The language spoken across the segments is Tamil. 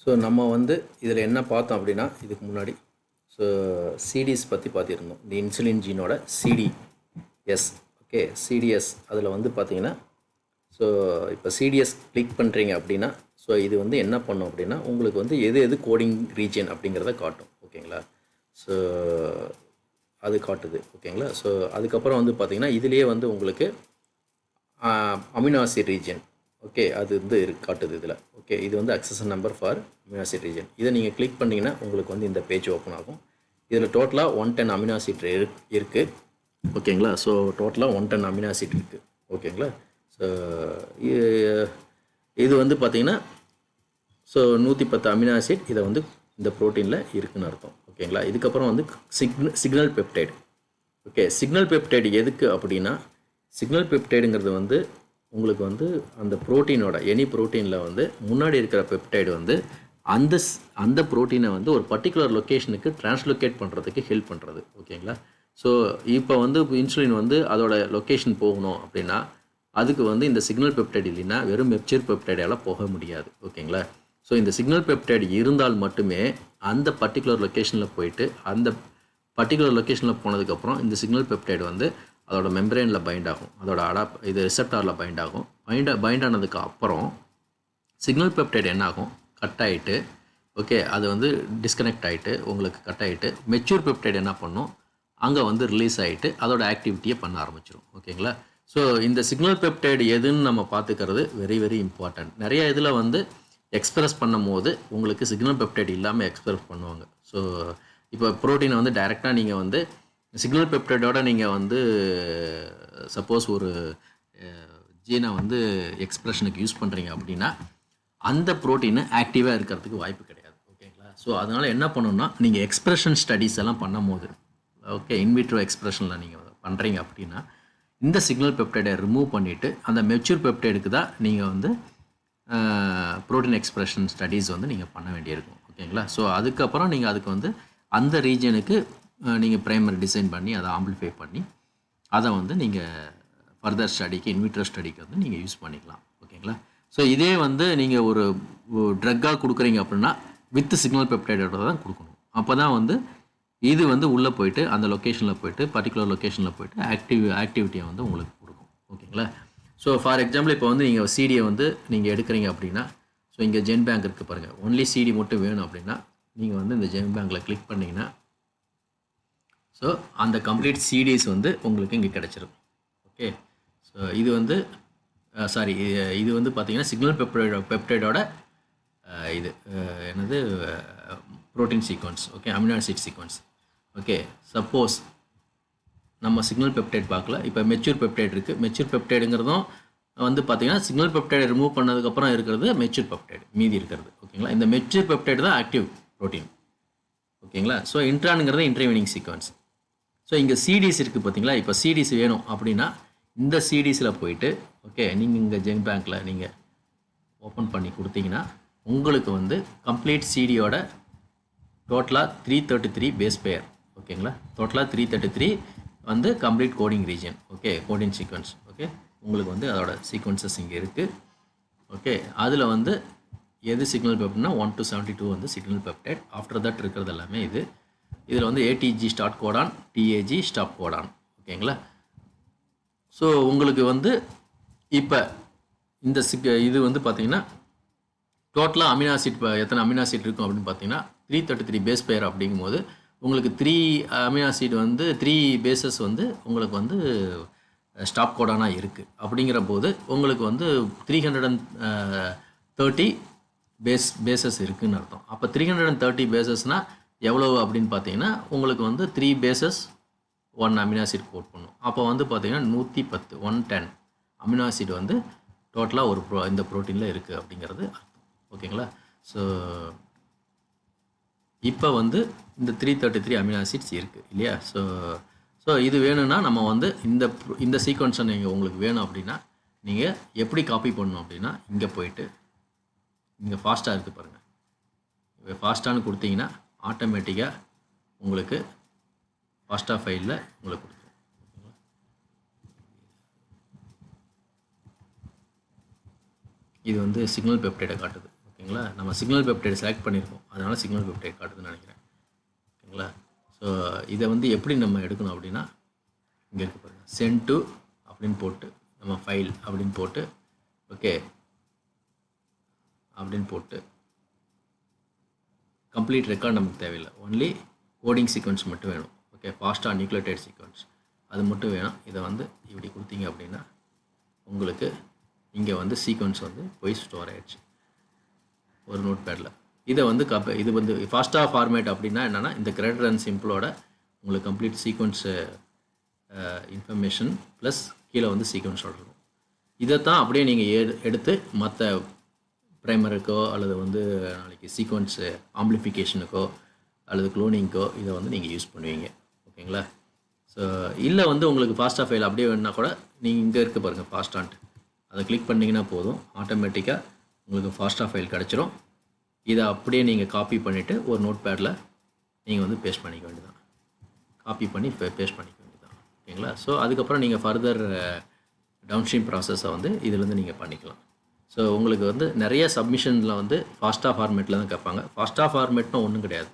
ஸோ நம்ம வந்து இதில் என்ன பார்த்தோம் அப்படின்னா இதுக்கு முன்னாடி ஸோ சிடிஎஸ் பற்றி பார்த்திருந்தோம். இந்த இன்சுலின் ஜீனோட சிடிஎஸ். ஓகே, சிடிஎஸ் அதில் வந்து பார்த்திங்கன்னா ஸோ இப்போ சிடிஎஸ் கிளிக் பண்ணுறீங்க அப்படின்னா ஸோ இது வந்து என்ன பண்ணும் அப்படின்னா உங்களுக்கு வந்து எது கோடிங் ரீஜன் அப்படிங்கிறத காட்டும். ஓகேங்களா, ஸோ அது காட்டுது. ஓகேங்களா, ஸோ அதுக்கப்புறம் வந்து பார்த்திங்கன்னா இதுலேயே வந்து உங்களுக்கு அமினோ ஆசிட் ரீஜன், ஓகே, அது வந்து காட்டுது இதில். ஓகே, இது வந்து accession number for amino acid region. இதை நீங்கள் கிளிக் பண்ணிங்கன்னா உங்களுக்கு வந்து இந்த பேஜ் ஓப்பன் ஆகும். இதில் டோட்டலாக 110 அமினோ ஆசிட் இருக்குது. ஓகேங்களா, ஸோ டோட்டலாக 110 அமினோ ஆசிட் இருக்குது. ஓகேங்களா, ஸோ இது வந்து பார்த்திங்கன்னா ஸோ 110 அமினோ ஆசிட் இதை வந்து இந்த ப்ரோட்டீனில் இருக்குதுன்னு அர்த்தம். ஓகேங்களா, இதுக்கப்புறம் வந்து signal peptide. Okay, signal peptide எதுக்கு அப்படின்னா சிக்னல் பெப்டைடுங்கிறது வந்து உங்களுக்கு வந்து அந்த ப்ரோட்டீனோட எனி ப்ரோட்டீனில் வந்து முன்னாடி இருக்கிற பெப்டைடு வந்து அந்த ப்ரோட்டீனை வந்து ஒரு பர்டிகுலர் லொக்கேஷனுக்கு டிரான்ஸ்லொகேட் பண்ணுறதுக்கு ஹெல்ப் பண்ணுறது. ஓகேங்களா, ஸோ இப்போ வந்து இன்சுலின் வந்து அதோட லொக்கேஷன் போகணும் அப்படின்னா அதுக்கு வந்து இந்த சிக்னல் பெப்டைடு இல்லைன்னா வெறும் மெப்சர் பெப்டைடால் போக முடியாது. ஓகேங்களா, ஸோ இந்த சிக்னல் பெப்டைடு இருந்தால் மட்டுமே அந்த பர்டிகுலர் லொக்கேஷனில் போயிட்டு அந்த பர்டிகுலர் லொக்கேஷனில் போனதுக்கப்புறம் இந்த சிக்னல் பெப்டைடு வந்து அதோட மெம்பரேனில் பைண்ட் ஆகும், அதோட இது ரிசெப்டாரில் பைண்ட் ஆகும். பைண்ட் ஆனதுக்கு அப்புறம் சிக்னல் பெப்டைடு என்ன ஆகும், கட் ஆகிட்டு, ஓகே, அது வந்து டிஸ்கனெக்ட் ஆகிட்டு உங்களுக்கு கட் ஆகிட்டு மெச்சூர் பெப்டைடு என்ன பண்ணும், அங்கே வந்து ரிலீஸ் ஆகிட்டு அதோட ஆக்டிவிட்டியை பண்ண ஆரம்பிச்சிடும். ஓகேங்களா, ஸோ இந்த சிக்னல் பெப்டைடு எதுன்னு நம்ம பார்த்துக்கிறது வெரி வெரி இம்பார்ட்டன்ட். நிறைய இதில் வந்து எக்ஸ்பிரஸ் பண்ணும் போது உங்களுக்கு சிக்னல் பெப்டைடு இல்லாமல் எக்ஸ்பிரஸ் பண்ணுவாங்க. ஸோ இப்போ ப்ரோட்டீனை வந்து டைரெக்டாக நீங்கள் வந்து சிக்னல் பெப்டைடோட நீங்கள் வந்து சப்போஸ் ஒரு ஜீனை வந்து எக்ஸ்பிரஷனுக்கு யூஸ் பண்ணுறீங்க அப்படின்னா அந்த ப்ரோட்டீனை ஆக்டிவாக இருக்கிறதுக்கு வாய்ப்பு கிடையாது. ஓகேங்களா, ஸோ அதனால் என்ன பண்ணணும்னா நீங்கள் எக்ஸ்பிரஷன் ஸ்டடீஸ் எல்லாம் பண்ணும் போது, ஓகே, இன்விட்ரோ எக்ஸ்பிரஷனில் நீங்கள் பண்ணுறீங்க அப்படின்னா இந்த சிக்னல் பெப்டைடை ரிமூவ் பண்ணிவிட்டு அந்த மெச்சூர் பெப்டைடுக்கு தான் நீங்கள் வந்து ப்ரோட்டீன் எக்ஸ்பிரஷன் ஸ்டடீஸ் வந்து நீங்கள் பண்ண வேண்டியிருக்கும். ஓகேங்களா, ஸோ அதுக்கப்புறம் நீங்கள் அதுக்கு வந்து அந்த ரீஜனுக்கு நீங்கள் ப்ரைமரி டிசைன் பண்ணி அதை ஆம்பிளிஃபை பண்ணி அதை வந்து நீங்கள் ஃபர்தர் ஸ்டடிக்கு இன்விட்ரோ ஸ்டடிக்கு வந்து நீங்கள் யூஸ் பண்ணிக்கலாம். ஓகேங்களா, ஸோ இதே வந்து நீங்கள் ஒரு ட்ரக்காக கொடுக்குறீங்க அப்படின்னா வித் சிக்னல் பெப்டைடோட தான் கொடுக்கணும். அப்போ தான் வந்து இது வந்து உள்ளே போயிட்டு அந்த லொக்கேஷனில் போயிட்டு பர்டிகுலர் லொக்கேஷனில் போயிட்டு ஆக்டிவிட்டியை வந்து உங்களுக்கு கொடுக்கும். ஓகேங்களா, ஸோ ஃபார் எக்ஸாம்பிள் இப்போ வந்து நீங்கள் சிடியை வந்து நீங்கள் எடுக்கிறீங்க அப்படின்னா ஸோ இங்கே ஜென் பேங்க் இருக்குது பாருங்கள், ஒன்லி சிடி மட்டும் வேணும் அப்படின்னா நீங்கள் வந்து இந்த ஜென் பேங்க்கில் கிளிக் பண்ணிங்கன்னா ஸோ அந்த கம்ப்ளீட் சிடிஸ் வந்து உங்களுக்கு இங்கே கிடச்சிரும். ஓகே, ஸோ இது வந்து இது வந்து பார்த்திங்கன்னா சிக்னல் பெப்டைடோட இது என்னது protein sequence. Okay, amino acid sequence. Okay, suppose நம்ம சிக்னல் பெப்டைட் பார்க்கல, இப்போ மெச்சூர் பெப்டைட் இருக்குது. மெச்சூர் பெப்டைடுங்கிறதும் வந்து பார்த்திங்கன்னா சிக்னல் பெப்டைடை ரிமூவ் பண்ணதுக்கப்புறம் இருக்கிறது மெச்சூர் பெப்டைடு மீதி இருக்கிறது. ஓகேங்களா, இந்த மெச்சூர் பெப்டைடு தான் ஆக்டிவ் ப்ரோட்டீன். ஓகேங்களா, ஸோ இன்ட்ரானுங்கிறது இன்டர்வீனிங் சீக்வன்ஸ். ஸோ இங்கே சிடிஸ் இருக்குது பார்த்தீங்களா, இப்போ சிடிஸ் வேணும் அப்படின்னா இந்த சிடிஸில் போயிட்டு ஓகே நீங்கள் இங்கே ஜென் பேங்க்கில் நீங்கள் ஓப்பன் பண்ணி கொடுத்தீங்கன்னா உங்களுக்கு வந்து கம்ப்ளீட் சிடியோட டோட்டலாக 333 பேஸ் பேர். ஓகேங்களா, டோட்டலாக 333 வந்து complete coding region. Okay, coding sequence. Okay, உங்களுக்கு வந்து அதோட சீக்வன்சஸ் இங்கே இருக்குது. ஓகே, அதில் வந்து எது சிக்னல் பெப்டைட்னா 1 to 72 வந்து சிக்னல் பெப்டைட். ஆஃப்டர் தட் இருக்கிறது எல்லாமே இதில் வந்து ADG start Godan, DAG stop Godan. ஓகேங்களா, ஸோ உங்களுக்கு வந்து இப்போ இந்த இது வந்து பார்த்திங்கன்னா டோட்டலாக அமினோ ஆசிட் எத்தனை அமினோ ஆசிட் இருக்கும் அப்படின்னு பார்த்தீங்கன்னா 333 பேஸ் பேர். அப்படிங்கும்போது உங்களுக்கு 3 அமினோ ஆசிட் வந்து 3 பேசஸ் வந்து உங்களுக்கு வந்து ஸ்டாப் கோடானாக இருக்குது. அப்படிங்கிற போது உங்களுக்கு வந்து 330 பேசஸ் இருக்குதுன்னு அர்த்தம். அப்போ 330 பேசஸ்னால் எவ்வளோ அப்படின்னு பார்த்தீங்கன்னா உங்களுக்கு வந்து 3 பேசஸ் 1 அமினோ ஆசிட் கோட் பண்ணும். அப்போ வந்து பார்த்தீங்கன்னா 110 அமினோ ஆசிட் வந்து டோட்டலாக ஒரு இந்த ப்ரோட்டீனில் இருக்குது அப்படிங்கிறது அர்த்தம். ஓகேங்களா, ஸோ இப்போ வந்து இந்த 333 அமினோ ஆசிட்ஸ் இருக்குது இல்லையா. ஸோ இது வேணும்னா நம்ம வந்து இந்த சீக்வன்ஸை நீங்கள் உங்களுக்கு வேணும் அப்படின்னா நீங்கள் எப்படி காப்பி பண்ணணும் அப்படின்னா இங்கே போயிட்டு இங்கே ஃபாஸ்ட்டாக இருக்குது பாருங்கள், ஃபாஸ்ட்டானு கொடுத்தீங்கன்னா ஆட்டோமேட்டிக்காக உங்களுக்கு ஃபாஸ்ட்டாக ஃபைலில் உங்களுக்கு கொடுத்துரும். இது வந்து சிக்னல் பெப்டைடை காட்டுது. ஓகேங்களா. நம்ம சிக்னல் பெப்டைட் செலக்ட் பண்ணியிருக்கோம், அதனால் சிக்னல் பெப்டைட் காட்டுதுன்னு நினைக்கிறேன். ஓகேங்களா. ஸோ இதை வந்து எப்படி நம்ம எடுக்கணும் அப்படின்னா, இங்கே இருக்க பாருங்கள், சென்ட் டு அப்படின்னு போட்டு நம்ம ஃபைல் அப்படின்னு போட்டு ஓகே அப்படின்னு போட்டு கம்ப்ளீட் ரெக்கார்ட் நமக்கு தேவையில்லை, ஒன்லி கோடிங் சீக்வன்ஸ் மட்டும் வேணும். ஓகே, ஃபாஸ்ட்டாக நியூக்ளியோடைட் சீக்வன்ஸ் அது மட்டும் வேணும். இதை வந்து இப்படி கொடுத்தீங்க அப்படின்னா உங்களுக்கு இங்கே வந்து சீக்வன்ஸ் வந்து போய் ஸ்டோர் ஆகிடுச்சு ஒரு நோட் பேடில். இதை வந்து இது வந்து ஃபாஸ்ட்டாக ஃபார்மேட் அப்படின்னா என்னென்னா, இந்த கிரேட்டர் அண்ட் சிம்பிளோட உங்களுக்கு கம்ப்ளீட் சீக்வன்ஸு இன்ஃபர்மேஷன் ப்ளஸ் கீழே வந்து சீக்வன்ஸோட இருக்கும். இதைத்தான் அப்படியே நீங்கள் எடுத்து மற்ற ப்ரைமருக்கோ அல்லது வந்து நாளைக்கு சீக்வன்ஸு ஆம்பிளிஃபிகேஷனுக்கோ அல்லது க்ளோனிங்க்கோ இதை வந்து நீங்கள் யூஸ் பண்ணுவீங்க. ஓகேங்களா. ஸோ இல்லை வந்து உங்களுக்கு ஃபாஸ்ட்டாக ஃபைல் அப்படியே வேணுன்னா கூட நீங்கள் இங்கே இருக்க பாருங்கள் ஃபாஸ்ட்டான்ட்டு, அதை கிளிக் பண்ணிங்கன்னா போதும், ஆட்டோமேட்டிக்காக உங்களுக்கு ஃபாஸ்ட்டாக ஃபைல் கிடச்சிரும். இதை அப்படியே நீங்கள் காப்பி பண்ணிவிட்டு ஒரு நோட் பேடில் நீங்கள் வந்து பேஸ்ட் பண்ணிக்க வேண்டியதான், காப்பி பண்ணி பேஸ்ட் பண்ணிக்க வேண்டியதான். ஓகேங்களா. ஸோ அதுக்கப்புறம் நீங்கள் ஃபர்தர் டவுன்ஸ்ட்ரீம் ப்ராசஸை வந்து இதிலேருந்து நீங்கள் பண்ணிக்கலாம். ஸோ உங்களுக்கு வந்து நிறைய சப்மிஷனில் வந்து ஃபாஸ்ட்டாக ஃபார்மேட்டில் தான் கேட்பாங்க. ஃபாஸ்ட்டாக ஃபார்மேட்னா ஒன்றும் கிடையாது,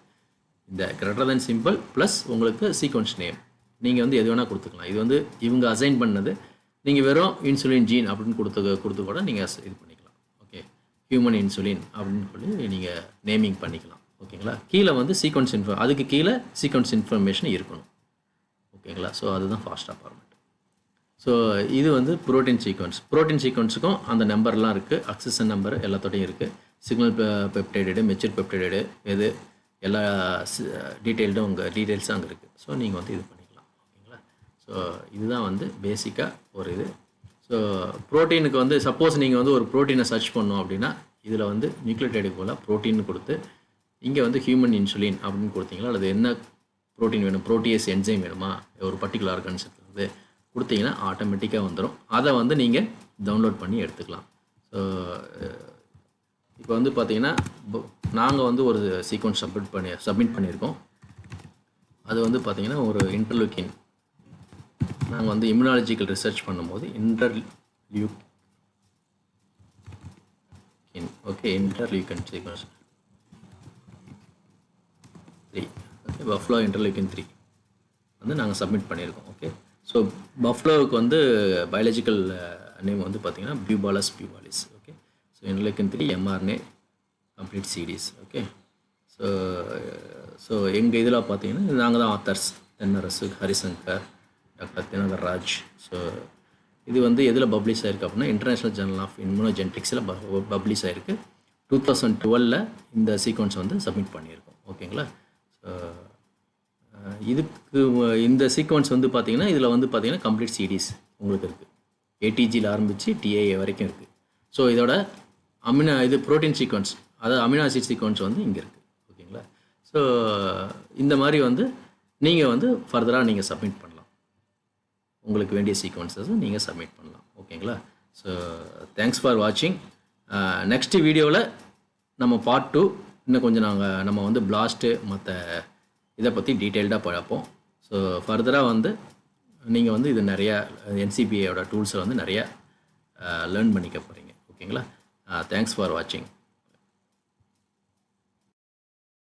இந்த கிரேட்டர் தென் சிம்பிள் ப்ளஸ் உங்களுக்கு சீக்வன்ஸ் நேம் நீங்கள் வந்து எது வேணால் கொடுத்துக்கலாம். இது வந்து இவங்க அசைன் பண்ணது, நீங்கள் வெறும் இன்சுலின் ஜீன் அப்படின்னு கொடுத்து கூட நீங்கள் இது பண்ணிக்கலாம். ஓகே, ஹியூமன் இன்சுலின் அப்படின்னு சொல்லி நீங்கள் நேமிங் பண்ணிக்கலாம். ஓகேங்களா. கீழே வந்து சீக்வன்ஸ் அதுக்கு கீழே சீக்வன்ஸ் இன்ஃபர்மேஷன் இருக்கணும். ஓகேங்களா. ஸோ அதுதான் ஃபாஸ்ட்டாக ஃபார்மேட். ஸோ இது வந்து ப்ரோட்டீன் சீக்வன்ஸுக்கும் அந்த நம்பர்லாம் இருக்குது, அக்சஷன் நம்பர் எல்லாத்தோடையும் இருக்குது. சிக்னல் பெப்டைடு, மெச்சூர் பெப்டைடு, எது எல்லா டீட்டெயில்டும் உங்கள் டீட்டெயில்ஸும் அங்கே இருக்குது. ஸோ நீங்கள் வந்து இது பண்ணிக்கலாம். ஓகேங்களா. ஸோ இதுதான் வந்து பேசிக்காக ஒரு இது. ஸோ ப்ரோட்டீனுக்கு வந்து சப்போஸ் நீங்கள் வந்து ஒரு ப்ரோட்டீனை சர்ச் பண்ணோம் அப்படின்னா இதில் வந்து நியூக்ளியோடைடுக்கு போல் ப்ரோட்டீன் கொடுத்து இங்கே வந்து ஹியூமன் இன்சுலின் அப்படின்னு கொடுத்தீங்களா, அல்லது என்ன ப்ரோட்டீன் வேணும், ப்ரோட்டியஸ் என்சைம் வேணுமா ஒரு பர்டிகுலர் ஆர்கன்ஸுக்கு கொடுத்தீங்கன்னா ஆட்டோமேட்டிக்காக வந்துடும். அதை வந்து நீங்கள் டவுன்லோட் பண்ணி எடுத்துக்கலாம். ஸோ இப்போ வந்து பார்த்தீங்கன்னா நாங்கள் வந்து ஒரு சீக்வன்ஸ் சப்மிட் பண்ணியிருக்கோம். அது வந்து பார்த்தீங்கன்னா ஒரு இன்டர்லூக்கின், நாங்கள் வந்து இம்யூனாலஜிக்கல் ரிசர்ச் பண்ணும்போது இன்டர்லூக்கின் சீக்வன்ஸ் 3, ஓகே, பஃப்லோ இன்டர்லூக்கின் 3 வந்து நாங்கள் சப்மிட் பண்ணியிருக்கோம். ஓகே. ஸோ பஃப்லோவுக்கு வந்து பயாலஜிக்கல் நேம் வந்து பார்த்தீங்கன்னா bubalis. Okay. So interleukin 3 mRNA complete series. Okay. So எங்கள் இதில் பார்த்தீங்கன்னா நாங்கள் தான் authors, Thennarasu, Harishankar, doctor Dinakar Raj. So இது வந்து எதில் பப்ளிஷ் ஆகிருக்கு அப்படின்னா இன்டர்நேஷ்னல் ஜர்னல் ஆஃப் இம்யூனோஜெனடிக்ஸில் பப்ளிஷ் ஆகிருக்கு. 2012 இந்த சீக்வன்ஸ் வந்து சப்மிட் பண்ணியிருக்கோம். ஓகேங்களா. ஸோ இதுக்கு இந்த சீக்வன்ஸ் வந்து பார்த்திங்கன்னா இதில் வந்து பார்த்திங்கன்னா கம்ப்ளீட் சீரீஸ் உங்களுக்கு இருக்குது, ஏடிஜியில் ஆரம்பித்து டிஏஏ வரைக்கும் இருக்குது. ஸோ இதோட இது ப்ரோட்டீன் சீக்வன்ஸ், அதாவது அமினோ ஆசிட் சீக்வன்ஸ் வந்து இங்கே இருக்குது. ஓகேங்களா. ஸோ இந்த மாதிரி வந்து நீங்கள் வந்து ஃபர்தராக நீங்கள் சப்மிட் பண்ணலாம், உங்களுக்கு வேண்டிய சீக்வன்ஸஸை நீங்கள் சப்மிட் பண்ணலாம். ஓகேங்களா. ஸோ தேங்க்ஸ் ஃபார் வாட்சிங். நெக்ஸ்ட்டு வீடியோவில் நம்ம பார்ட் 2 இன்னும் கொஞ்சம் நம்ம வந்து பிளாஸ்ட்டு மற்ற இதை பற்றி டீட்டெயில்டாக பார்ப்போம். ஸோ ஃபர்தராக வந்து நீங்கள் வந்து இது நிறையா NCBIயோட டூல்ஸை வந்து நிறையா லேர்ன் பண்ணிக்க போகிறீங்க. ஓகேங்களா. தேங்க்ஸ் ஃபார் வாட்சிங்.